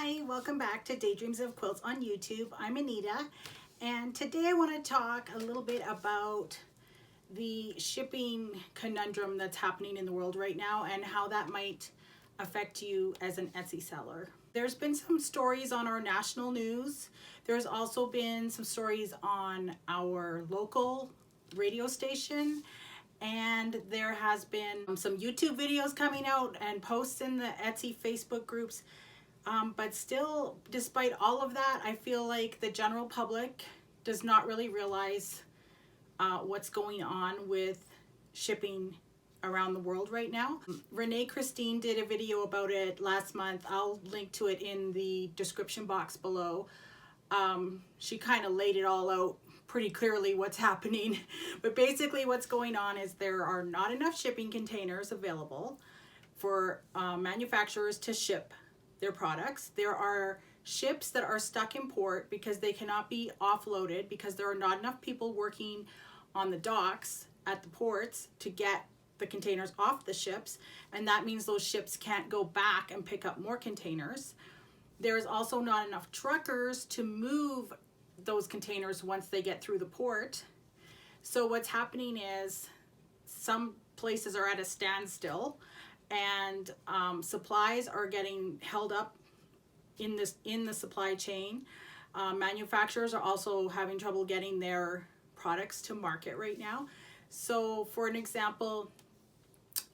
Hi, welcome back to Daydreams of Quilts on YouTube. I'm Anita, and today I want to talk a little bit about the shipping conundrum that's happening in the world right now and how that might affect you as an Etsy seller. There's been some stories on our national news. There's also been some stories on our local radio station, and there has been some YouTube videos coming out and posts in the Etsy Facebook groups. But still, despite all of that, I feel like the general public does not really realize what's going on with shipping around the world right now. Renee Christine did a video about it last month. I'll link to it in the description box below. She kind of laid it all out pretty clearly what's happening. But basically what's going on is there are not enough shipping containers available for manufacturers to ship their products. There are ships that are stuck in port because they cannot be offloaded because there are not enough people working on the docks at the ports to get the containers off the ships, and that means those ships can't go back and pick up more containers. There's also not enough truckers to move those containers once they get through the port. So what's happening is some places are at a standstill, and supplies are getting held up in the supply chain. Manufacturers are also having trouble getting their products to market right now. So for an example,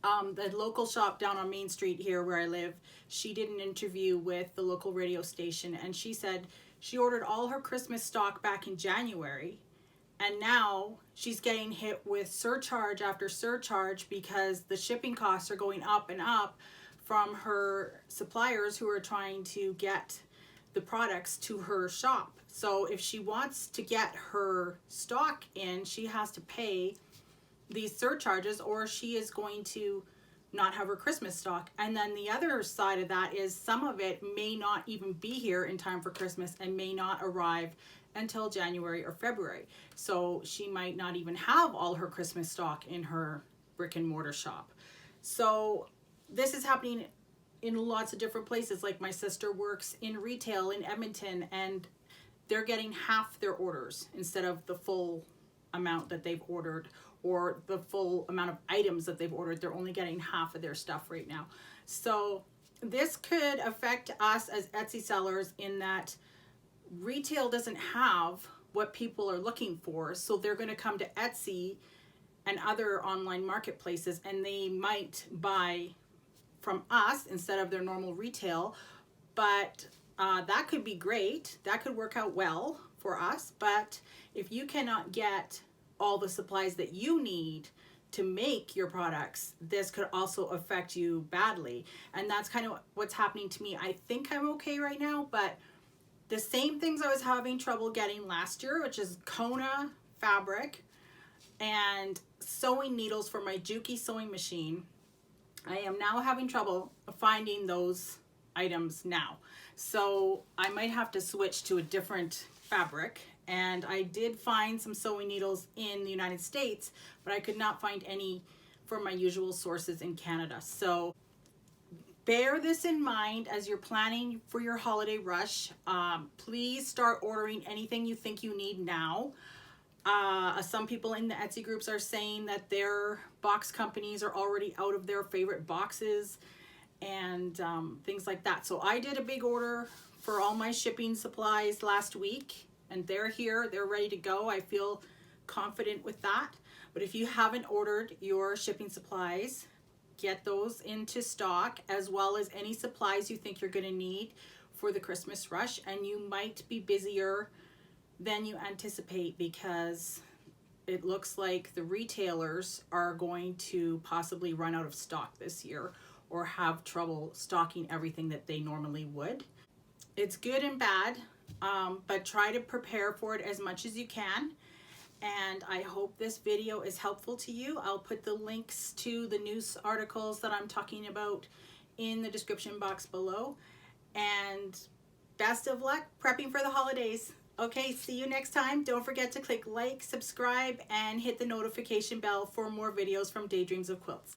the local shop down on Main Street here where I live, she did an interview with the local radio station, and she said she ordered all her Christmas stock back in January, and now she's getting hit with surcharge after surcharge because the shipping costs are going up and up from her suppliers who are trying to get the products to her shop. So if she wants to get her stock in, she has to pay these surcharges, or she is going to not have her Christmas stock. And then the other side of that is some of it may not even be here in time for Christmas and may not arrive until January or February. So she might not even have all her Christmas stock in her brick and mortar shop. So this is happening in lots of different places. Like my sister works in retail in Edmonton, and they're getting half their orders instead of the full amount that they've ordered, or the full amount of items that they've ordered. They're only getting half of their stuff right now. So this could affect us as Etsy sellers in that retail doesn't have what people are looking for, so they're going to come to Etsy and other online marketplaces, and they might buy from us instead of their normal retail. But that could be great. That could work out well for us. But if you cannot get all the supplies that you need to make your products, this could also affect you badly. And that's kind of what's happening to me. I think I'm okay right now, but the same things I was having trouble getting last year, which is Kona fabric and sewing needles for my Juki sewing machine, I am now having trouble finding those items now. So I might have to switch to a different fabric. And I did find some sewing needles in the United States, but I could not find any from my usual sources in Canada. So bear this in mind as you're planning for your holiday rush. Please start ordering anything you think you need now. Some people in the Etsy groups are saying that their box companies are already out of their favorite boxes and things like that. So I did a big order for all my shipping supplies last week, and they're here, they're ready to go. I feel confident with that. But if you haven't ordered your shipping supplies, get those into stock, as well as any supplies you think you're going to need for the Christmas rush. And you might be busier than you anticipate because it looks like the retailers are going to possibly run out of stock this year or have trouble stocking everything that they normally would. It's good and bad, but try to prepare for it as much as you can. And I hope this video is helpful to you. I'll put the links to the news articles that I'm talking about in the description box below. And best of luck prepping for the holidays. Okay, see you next time. Don't forget to click like, subscribe, and hit the notification bell for more videos from Daydreams of Quilts.